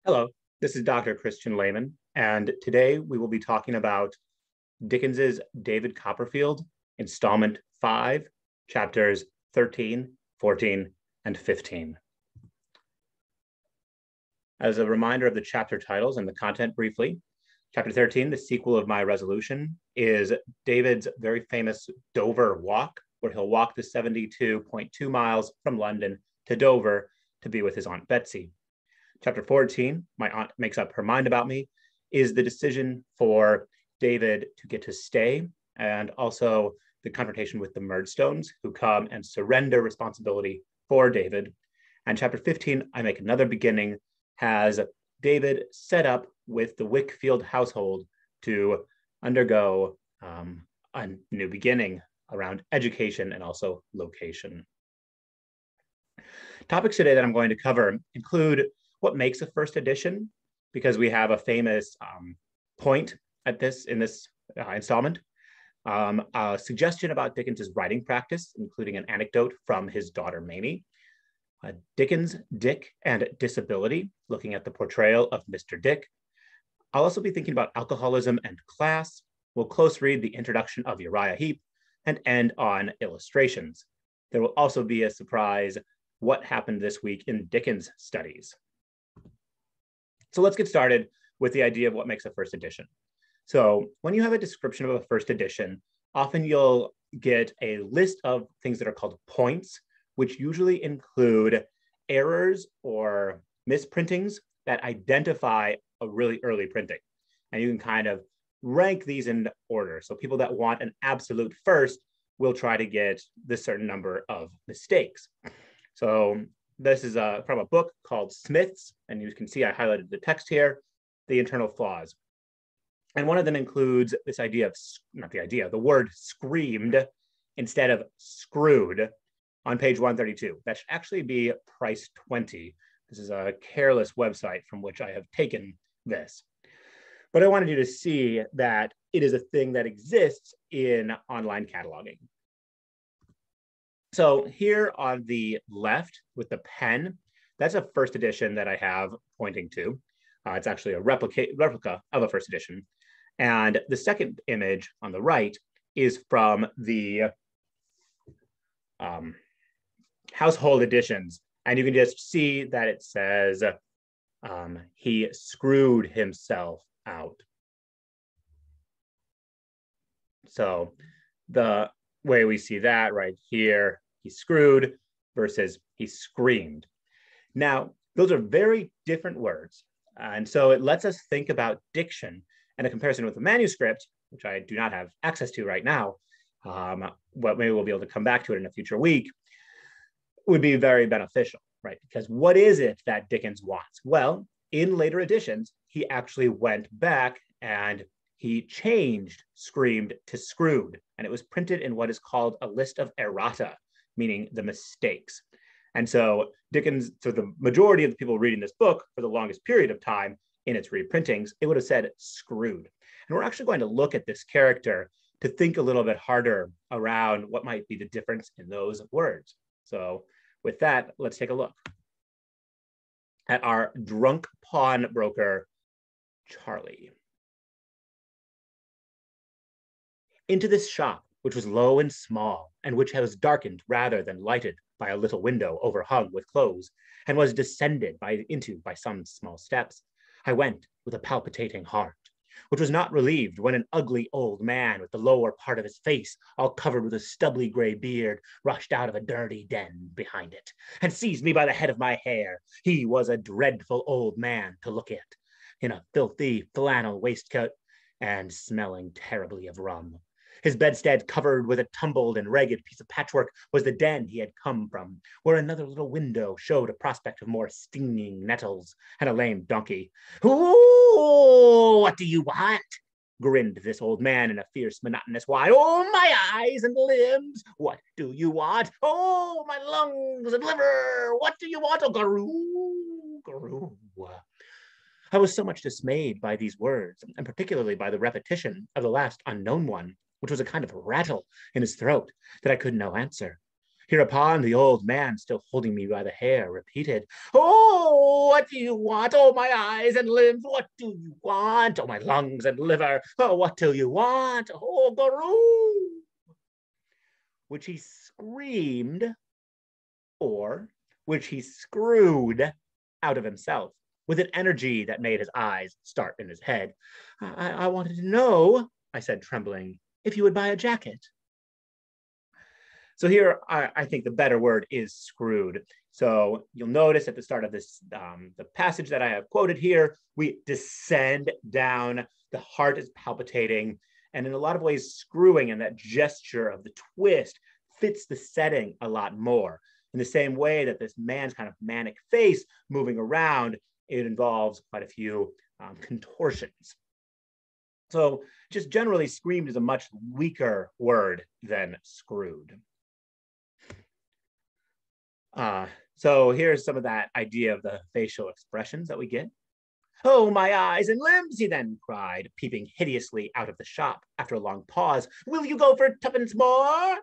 Hello, this is Dr. Christian Lehman, and today we will be talking about Dickens's David Copperfield, installment 5, chapters 13, 14, and 15. As a reminder of the chapter titles and the content briefly, chapter 13, the sequel of My Resolution, is David's very famous Dover walk, where he'll walk the 72.2 miles from London to Dover to be with his Aunt Betsy. Chapter 14, My Aunt Makes Up Her Mind About Me, is the decision for David to get to stay, and also the confrontation with the Murdstones, who come and surrender responsibility for David. And chapter 15, I Make Another Beginning, has David set up with the Wickfield household to undergo a new beginning around education and also location. Topics today that I'm going to cover include what makes a first edition, because we have a famous point in this installment, a suggestion about Dickens's writing practice, including an anecdote from his daughter Mamie, Dickens, Dick, and disability, looking at the portrayal of Mr. Dick. I'll also be thinking about alcoholism and class. We'll close read the introduction of Uriah Heep and end on illustrations. There will also be a surprise, what happened this week in Dickens studies. So let's get started with the idea of what makes a first edition. So when you have a description of a first edition, often you'll get a list of things that are called points, which usually include errors or misprintings that identify a really early printing. And you can kind of rank these in order. So people that want an absolute first will try to get this certain number of mistakes. So this is from a book called Smith's, and you can see I highlighted the text here, The Internal Flaws. And one of them includes this idea of, the word screamed instead of screwed on page 132. That should actually be price 20. This is a careless website from which I have taken this. But I wanted you to see that it is a thing that exists in online cataloging. So here on the left with the pen, that's a first edition that I have pointing to. It's actually a replica of a first edition. And the second image on the right is from the household editions. And you can just see that it says, he screwed himself out. So the way we see that right here, he screwed versus he screamed. Now, those are very different words. And so it lets us think about diction and a comparison with the manuscript, which I do not have access to right now, but maybe we'll be able to come back to it in a future week, would be very beneficial, right? Because what is it that Dickens wants? Well, in later editions, he actually went back and he changed screamed to screwed, and it was printed in what is called a list of errata, meaning the mistakes. And so the majority of the people reading this book for the longest period of time in its reprintings, it would have said screwed. And we're actually going to look at this character to think a little bit harder around what might be the difference in those words. So with that, let's take a look at our drunk pawnbroker, Charlie. Into this shop, which was low and small, and which was darkened rather than lighted by a little window overhung with clothes, and was descended into by some small steps, I went with a palpitating heart, which was not relieved when an ugly old man with the lower part of his face all covered with a stubbly gray beard rushed out of a dirty den behind it, and seized me by the head of my hair. He was a dreadful old man to look at, in a filthy flannel waistcoat, and smelling terribly of rum. His bedstead, covered with a tumbled and ragged piece of patchwork, was the den he had come from, where another little window showed a prospect of more stinging nettles and a lame donkey. "Ooh, what do you want?" grinned this old man in a fierce, monotonous whine. "Oh, my eyes and limbs! What do you want? Oh, my lungs and liver! What do you want? Oh, garoo, garoo." I was so much dismayed by these words, and particularly by the repetition of the last unknown one, which was a kind of rattle in his throat, that I could no answer. Hereupon the old man, still holding me by the hair, repeated, "Oh, what do you want? Oh, my eyes and limbs, what do you want? Oh, my lungs and liver, oh, what do you want? Oh, Garoo!" Which he screamed, or which he screwed out of himself with an energy that made his eyes start in his head. I wanted to know," I said, trembling, "if you would buy a jacket." So here, I think the better word is screwed. So you'll notice at the start of this, the passage that I have quoted here, we descend down, the heart is palpitating, and in a lot of ways, screwing and that gesture of the twist fits the setting a lot more. In the same way that this man's kind of manic face moving around, it involves quite a few contortions. So just generally, screamed is a much weaker word than screwed. So here's some of that idea of the facial expressions that we get. "Oh, my eyes and limbs," he then cried, peeping hideously out of the shop after a long pause. "Will you go for tuppence more?"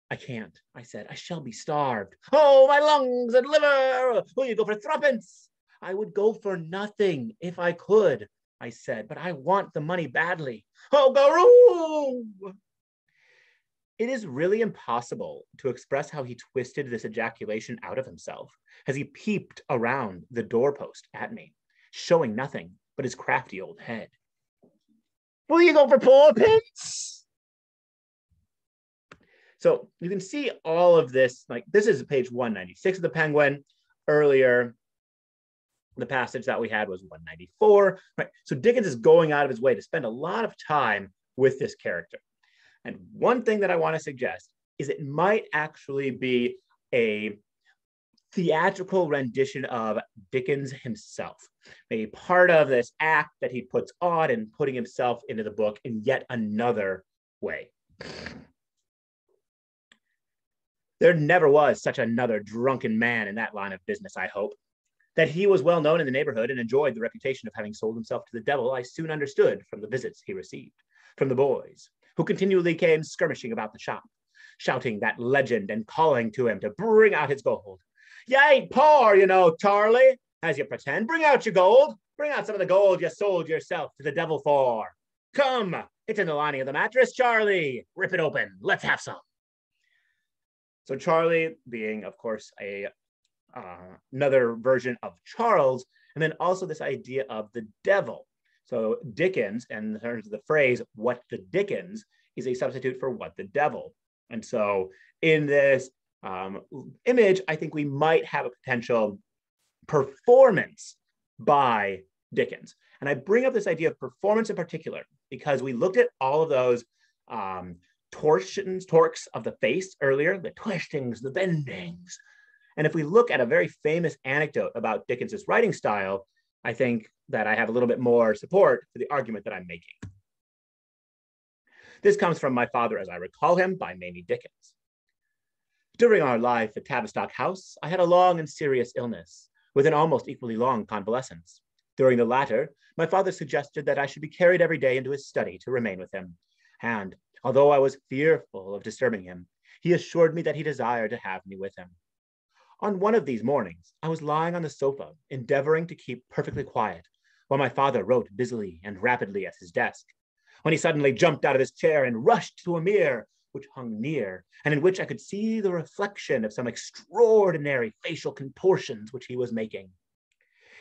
"I can't," I said. "I shall be starved." "Oh, my lungs and liver, will you go for threepence?" "I would go for nothing if I could," I said, "but I want the money badly." "Oh, Garoo!" It is really impossible to express how he twisted this ejaculation out of himself as he peeped around the doorpost at me, showing nothing but his crafty old head. "Will you go for fourpence?" So you can see all of this, like this is page 196 of the Penguin. Earlier, the passage that we had was 194, right? So Dickens is going out of his way to spend a lot of time with this character. And one thing that I want to suggest is it might actually be a theatrical rendition of Dickens himself, maybe part of this act that he puts on and putting himself into the book in yet another way. There never was such another drunken man in that line of business, I hope. That he was well known in the neighborhood and enjoyed the reputation of having sold himself to the devil, I soon understood from the visits he received from the boys, who continually came skirmishing about the shop, shouting that legend and calling to him to bring out his gold. "You ain't poor, you know, Charlie, as you pretend. Bring out your gold. Bring out some of the gold you sold yourself to the devil for. Come, it's in the lining of the mattress, Charlie. Rip it open. Let's have some." So Charlie being, of course, another version of Charles, and then also this idea of the devil. So Dickens, in terms of the phrase, "what the Dickens," is a substitute for "what the devil." And so in this image, I think we might have a potential performance by Dickens. And I bring up this idea of performance in particular, because we looked at all of those torques of the face earlier, the twistings, the bendings. And if we look at a very famous anecdote about Dickens's writing style, I think that I have a little bit more support for the argument that I'm making. This comes from My Father as I Recall Him by Mamie Dickens. "During our life at Tavistock House, I had a long and serious illness, with an almost equally long convalescence. During the latter, my father suggested that I should be carried every day into his study to remain with him. And although I was fearful of disturbing him, he assured me that he desired to have me with him. On one of these mornings, I was lying on the sofa, endeavoring to keep perfectly quiet, while my father wrote busily and rapidly at his desk, when he suddenly jumped out of his chair and rushed to a mirror which hung near, and in which I could see the reflection of some extraordinary facial contortions which he was making.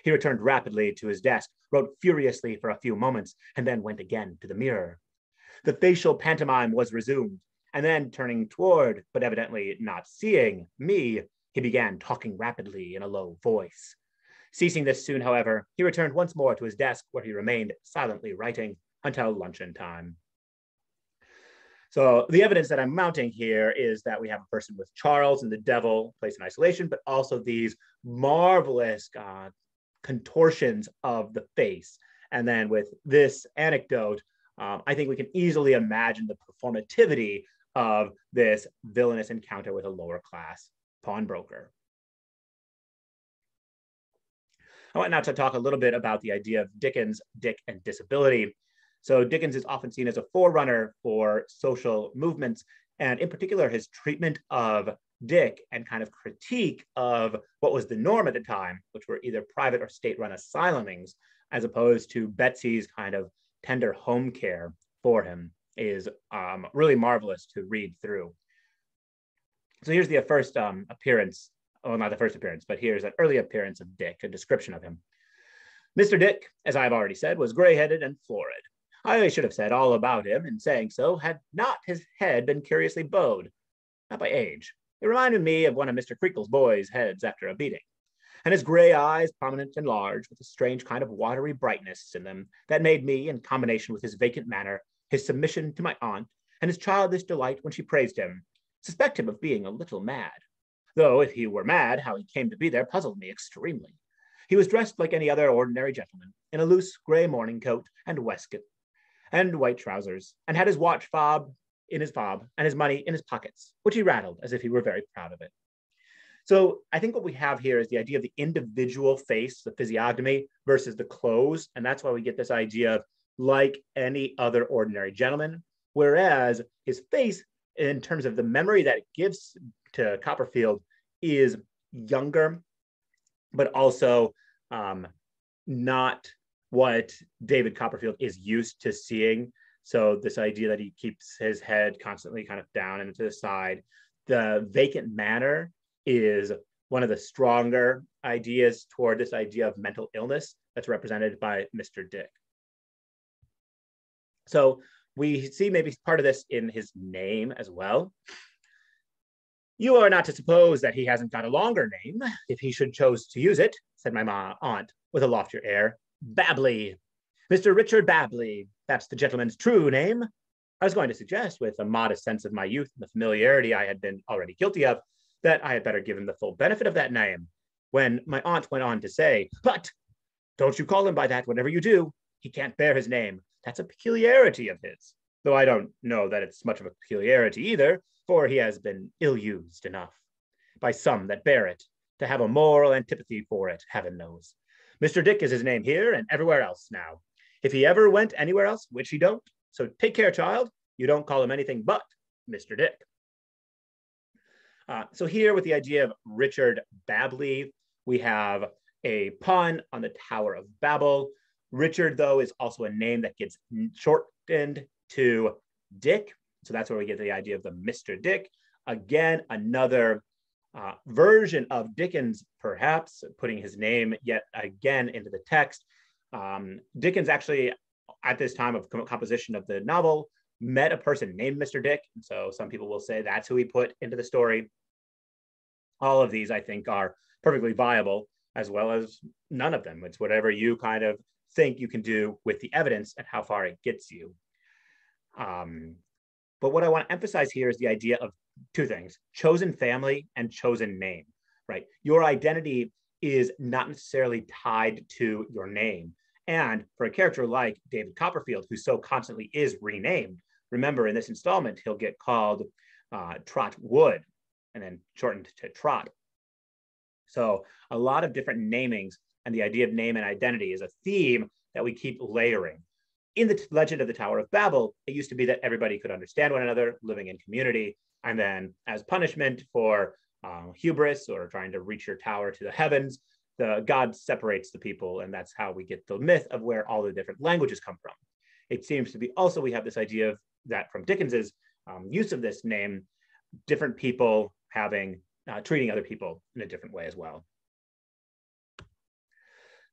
He returned rapidly to his desk, wrote furiously for a few moments, and then went again to the mirror. The facial pantomime was resumed, and then turning toward, but evidently not seeing, me, he began talking rapidly in a low voice. Ceasing this soon, however, he returned once more to his desk, where he remained silently writing until luncheon time." So the evidence that I'm mounting here is that we have a person with Charles and the devil placed in isolation, but also these marvelous contortions of the face. And then with this anecdote, I think we can easily imagine the performativity of this villainous encounter with a lower class pawnbroker. I want now to talk a little bit about the idea of Dickens, Dick, and disability. So Dickens is often seen as a forerunner for social movements, and in particular, his treatment of Dick and kind of critique of what was the norm at the time, which were either private or state-run asylumings, as opposed to Betsy's kind of tender home care for him, is really marvelous to read through. So here's the first appearance, well, not the first appearance, but here's an early appearance of Dick, a description of him. Mr. Dick, as I've already said, was gray-headed and florid. I should have said all about him in saying so, had not his head been curiously bowed, not by age. It reminded me of one of Mr. Creakle's boys' heads after a beating, and his gray eyes, prominent and large, with a strange kind of watery brightness in them that made me, in combination with his vacant manner, his submission to my aunt, and his childish delight when she praised him, suspect him of being a little mad. Though if he were mad, how he came to be there puzzled me extremely. He was dressed like any other ordinary gentleman, in a loose gray morning coat and waistcoat, and white trousers, and had his watch fob in his fob and his money in his pockets, which he rattled as if he were very proud of it. So I think what we have here is the idea of the individual face, the physiognomy, versus the clothes. And that's why we get this idea of like any other ordinary gentleman, whereas his face, in terms of the memory that it gives to Copperfield, is younger, but also not what David Copperfield is used to seeing. So this idea that he keeps his head constantly kind of down and to the side. The vacant manner is one of the stronger ideas toward this idea of mental illness that's represented by Mr. Dick. So we see maybe part of this in his name as well. You are not to suppose that he hasn't got a longer name, if he should choose to use it, said my aunt with a loftier air. Babley. Mr. Richard Babley. That's the gentleman's true name. I was going to suggest, with a modest sense of my youth and the familiarity I had been already guilty of, that I had better give him the full benefit of that name, when my aunt went on to say, but don't you call him by that whenever you do. He can't bear his name. That's a peculiarity of his, though I don't know that it's much of a peculiarity either, for he has been ill-used enough by some that bear it, to have a moral antipathy for it, heaven knows. Mr. Dick is his name here and everywhere else now. If he ever went anywhere else, which he don't, so take care, child, you don't call him anything but Mr. Dick. So here with the idea of Richard Babley, we have a pun on the Tower of Babel. Richard, though, is also a name that gets shortened to Dick. So that's where we get the idea of the Mr. Dick. Again, another version of Dickens, perhaps, putting his name yet again into the text. Dickens actually, at this time of composition of the novel, met a person named Mr. Dick. And so some people will say that's who he put into the story. All of these, I think, are perfectly viable, as well as none of them. It's whatever you kind of think you can do with the evidence and how far it gets you. But what I want to emphasize here is the idea of two things: chosen family and chosen name, right? Your identity is not necessarily tied to your name. And for a character like David Copperfield, who so constantly is renamed, remember in this installment, he'll get called Trotwood and then shortened to Trot. So a lot of different namings, and the idea of name and identity is a theme that we keep layering. In the legend of the Tower of Babel, it used to be that everybody could understand one another, living in community. And then as punishment for hubris or trying to reach your tower to the heavens, the God separates the people. And that's how we get the myth of where all the different languages come from. It seems to be also, we have this idea of that from Dickens's use of this name, different people having, treating other people in a different way as well.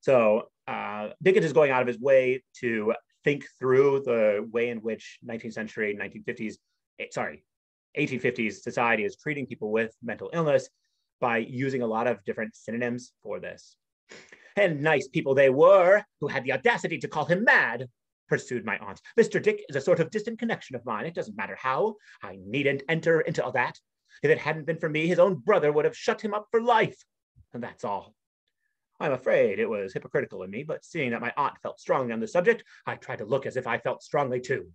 So Dickens is going out of his way to think through the way in which 19th century, 1850s society is treating people with mental illness by using a lot of different synonyms for this. And nice people they were who had the audacity to call him mad, pursued my aunt. Mr. Dick is a sort of distant connection of mine. It doesn't matter how. I needn't enter into all that. If it hadn't been for me, his own brother would have shut him up for life. And that's all. I'm afraid it was hypocritical in me, but seeing that my aunt felt strongly on the subject, I tried to look as if I felt strongly too.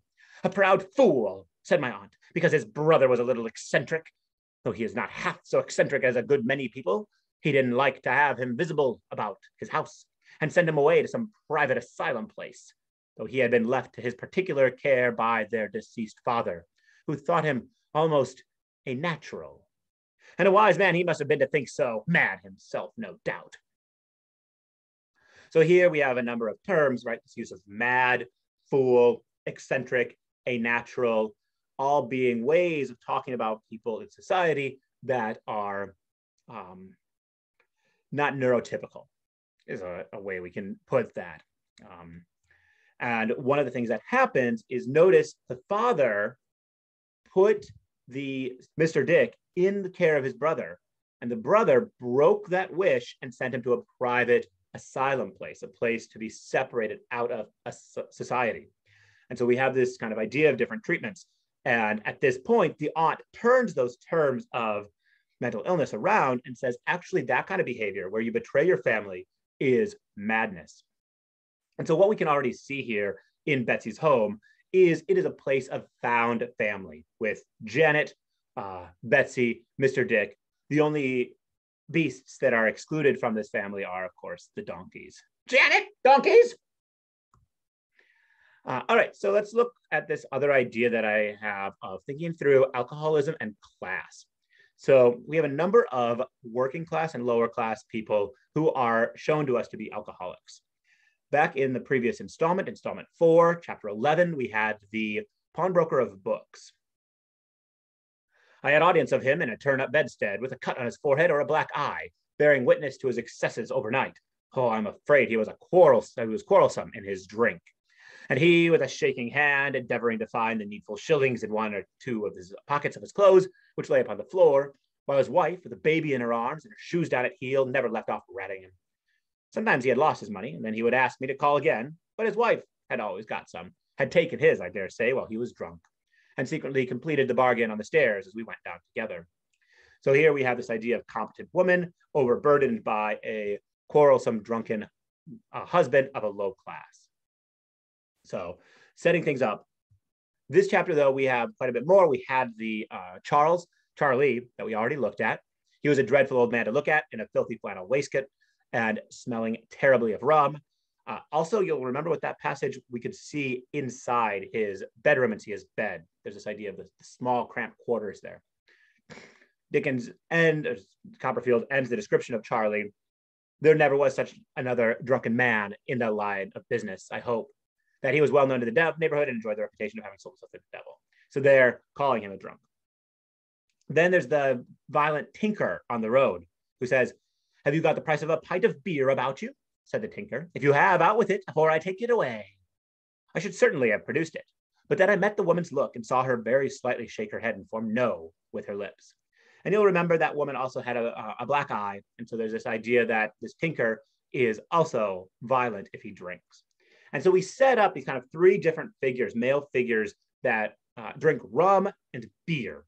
A proud fool, said my aunt, because his brother was a little eccentric. Though he is not half so eccentric as a good many people, he didn't like to have him visible about his house and send him away to some private asylum place, though he had been left to his particular care by their deceased father, who thought him almost a natural. And a wise man he must have been to think so, mad himself, no doubt. So here we have a number of terms, right? This use of mad, fool, eccentric, a natural, all being ways of talking about people in society that are not neurotypical, is a way we can put that. And one of the things that happens is, notice the father put Mr. Dick in the care of his brother, and the brother broke that wish and sent him to a private asylum place, a place to be separated out of a society. And so we have this kind of idea of different treatments. And at this point, the aunt turns those terms of mental illness around and says, actually, that kind of behavior where you betray your family is madness. And so what we can already see here in Betsy's home is it is a place of found family with Janet, Betsy, Mr. Dick. The only beasts that are excluded from this family are, of course, the donkeys. Janet, donkeys! All right, so let's look at this other idea that I have of thinking through alcoholism and class. So we have a number of working class and lower class people who are shown to us to be alcoholics. Back in the previous installment 4, chapter 11, we had the pawnbroker of books. I had audience of him in a turn-up bedstead with a cut on his forehead or a black eye, bearing witness to his excesses overnight. Oh, I'm afraid he was quarrelsome in his drink. And he, with a shaking hand, endeavoring to find the needful shillings in one or two of his pockets of his clothes, which lay upon the floor, while his wife, with a baby in her arms and her shoes down at heel, never left off ratting him. Sometimes he had lost his money, and then he would ask me to call again, but his wife had always got some, had taken his, I dare say, while he was drunk, and secretly completed the bargain on the stairs as we went down together. So here we have this idea of competent woman overburdened by a quarrelsome, drunken husband of a low class. So setting things up. This chapter, though, we have quite a bit more. We had the Charlie, that we already looked at. He was a dreadful old man to look at in a filthy flannel waistcoat and smelling terribly of rum. Also, you'll remember with that passage, we could see inside his bedroom and see his bed. There's this idea of the small, cramped quarters there. Copperfield ends the description of Charlie. There never was such another drunken man in the line of business, I hope, that he was well known to the neighborhood and enjoyed the reputation of having sold himself to the devil. So they're calling him a drunk. Then there's the violent tinker on the road who says, "Have you got the price of a pint of beer about you?" said the tinker. "If you have, out with it, before I take it away." I should certainly have produced it, but then I met the woman's look and saw her very slightly shake her head and form no with her lips. And you'll remember that woman also had a black eye, and so there's this idea that this tinker is also violent if he drinks. And so we set up these kind of three different figures, male figures that drink rum and beer.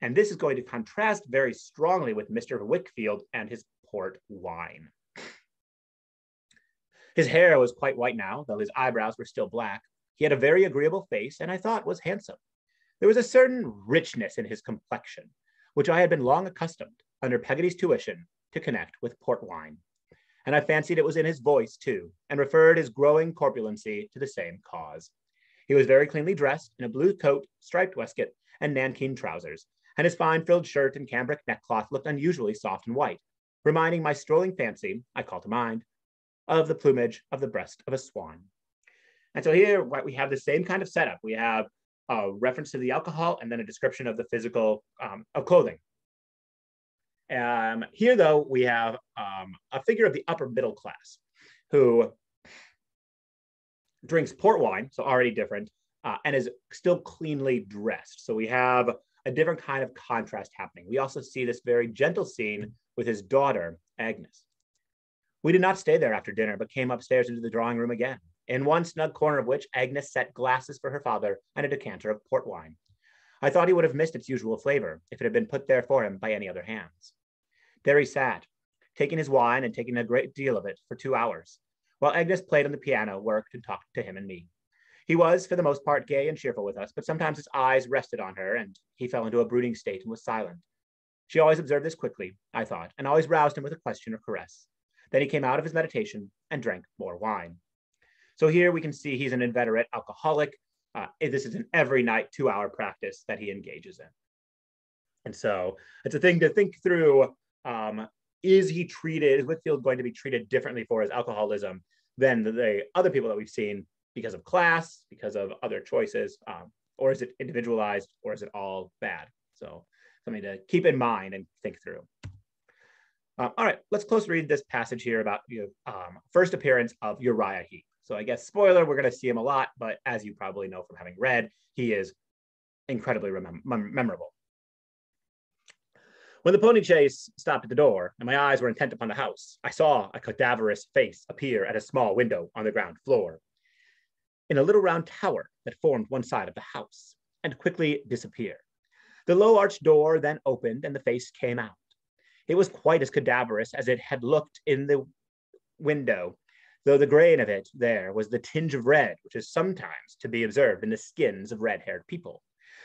And this is going to contrast very strongly with Mr. Wickfield and his port wine. His hair was quite white now, though his eyebrows were still black. He had a very agreeable face, and I thought was handsome. There was a certain richness in his complexion, which I had been long accustomed, under Peggotty's tuition, to connect with port wine. And I fancied it was in his voice, too, and referred his growing corpulency to the same cause. He was very cleanly dressed in a blue coat, striped waistcoat, and nankeen trousers, and his fine frilled shirt and cambric neckcloth looked unusually soft and white, reminding my strolling fancy, I call to mind, of the plumage of the breast of a swan. And so here we have the same kind of setup. We have a reference to the alcohol and then a description of the physical of clothing. Here, though, we have a figure of the upper middle class who drinks port wine, so already different, and is still cleanly dressed. So we have a different kind of contrast happening. We also see this very gentle scene with his daughter, Agnes. We did not stay there after dinner, but came upstairs into the drawing room again, in one snug corner of which Agnes set glasses for her father and a decanter of port wine. I thought he would have missed its usual flavor if it had been put there for him by any other hands. There he sat, taking his wine and taking a great deal of it for 2 hours, while Agnes played on the piano, worked, and talked to him and me. He was, for the most part, gay and cheerful with us, but sometimes his eyes rested on her, and he fell into a brooding state and was silent. She always observed this quickly, I thought, and always roused him with a question or caress. Then he came out of his meditation and drank more wine. So here we can see he's an inveterate alcoholic. This is an every night 2-hour practice that he engages in. And so it's a thing to think through. Is Whitfield going to be treated differently for his alcoholism than the other people that we've seen because of class, because of other choices, or is it individualized, or is it all bad? So something to keep in mind and think through. All right, let's close read this passage here about first appearance of Uriah Heep. So I guess, spoiler, we're going to see him a lot, but as you probably know from having read, he is incredibly memorable. When the pony chase stopped at the door and my eyes were intent upon the house, I saw a cadaverous face appear at a small window on the ground floor in a little round tower that formed one side of the house, and quickly disappear. The low arched door then opened and the face came out. It was quite as cadaverous as it had looked in the window, though the grain of it there was the tinge of red, which is sometimes to be observed in the skins of red-haired people.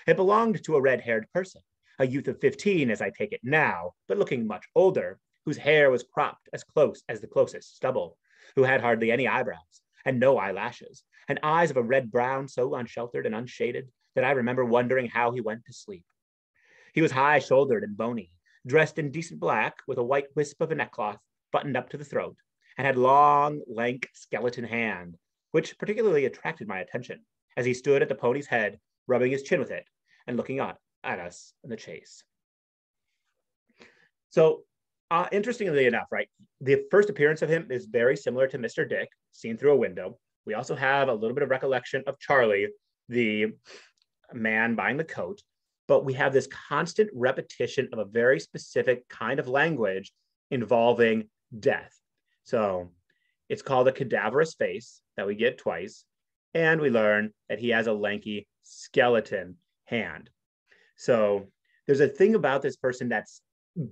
It belonged to a red-haired person, a youth of 15, as I take it now, but looking much older, whose hair was cropped as close as the closest stubble, who had hardly any eyebrows and no eyelashes, and eyes of a red-brown so unsheltered and unshaded that I remember wondering how he went to sleep. He was high-shouldered and bony, dressed in decent black with a white wisp of a neckcloth buttoned up to the throat, and had long, lank skeleton hand, which particularly attracted my attention as he stood at the pony's head, rubbing his chin with it and looking at us in the chase. So interestingly enough, right, the first appearance of him is very similar to Mr. Dick, seen through a window. We also have a little bit of recollection of Charlie, the man buying the coat, but we have this constant repetition of a very specific kind of language involving death. So it's called a cadaverous face that we get twice, and we learn that he has a lanky skeleton hand. So there's a thing about this person that's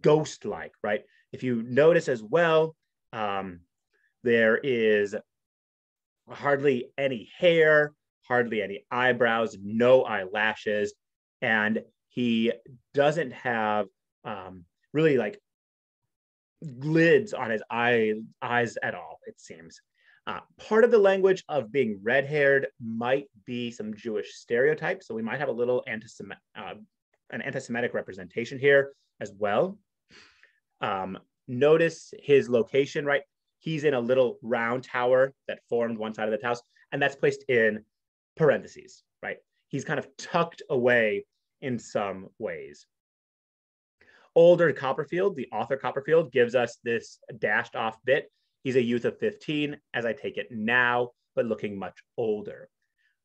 ghost-like, right? If you notice as well, there is hardly any hair, hardly any eyebrows, no eyelashes, and he doesn't have really like lids on his eyes at all, it seems. Part of the language of being red-haired might be some Jewish stereotypes, so we might have a little an anti-Semitic representation here as well. Notice his location, right? He's in a little round tower that formed one side of the house, and that's placed in parentheses, right? He's kind of tucked away in some ways. Older Copperfield, the author Copperfield, gives us this dashed off bit. He's a youth of 15, as I take it now, but looking much older.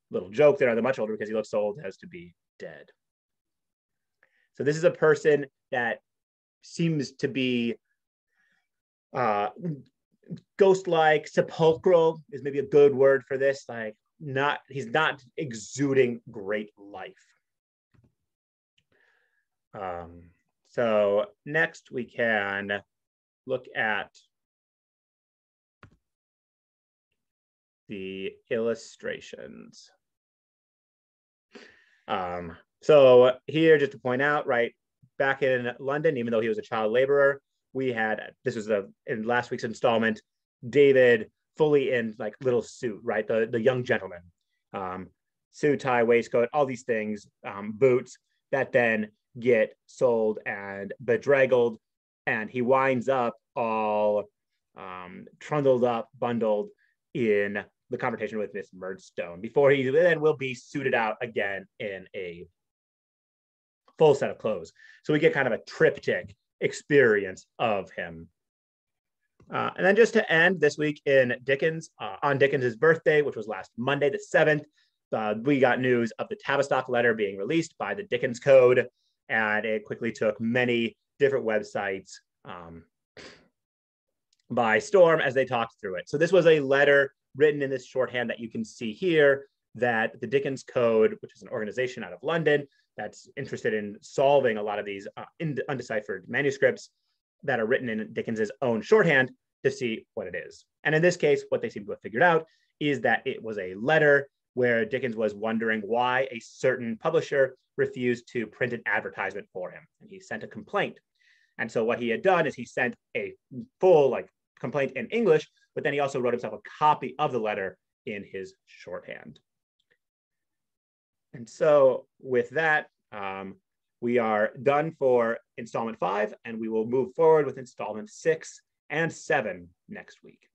Little joke there on the much older because he looks so old as to be dead. So this is a person that seems to be ghost-like, sepulchral is maybe a good word for this. Like he's not exuding great life. So next we can look at the illustrations. So here, just to point out, right, back in London, even though he was a child laborer, we had, this was in last week's installment, David fully in like little suit, right? The young gentleman, suit, tie, waistcoat, all these things, boots that then get sold and bedraggled, and he winds up all trundled up, bundled in the confrontation with Miss Murdstone before he then will be suited out again in a full set of clothes. So we get kind of a triptych experience of him. And then just to end this week in Dickens, on Dickens's birthday, which was last Monday, the 7th, we got news of the Tavistock letter being released by the Dickens Code, and it quickly took many different websites by storm as they talked through it. So this was a letter written in this shorthand that you can see here that the Dickens Code, which is an organization out of London that's interested in solving a lot of these undeciphered manuscripts that are written in Dickens's own shorthand, to see what it is. And in this case, what they seem to have figured out is that it was a letter where Dickens was wondering why a certain publisher refused to print an advertisement for him. And he sent a complaint. And so what he had done is he sent a full complaint in English, but then he also wrote himself a copy of the letter in his shorthand. And so with that, We are done for installment 5, and we will move forward with installment 6 and 7 next week.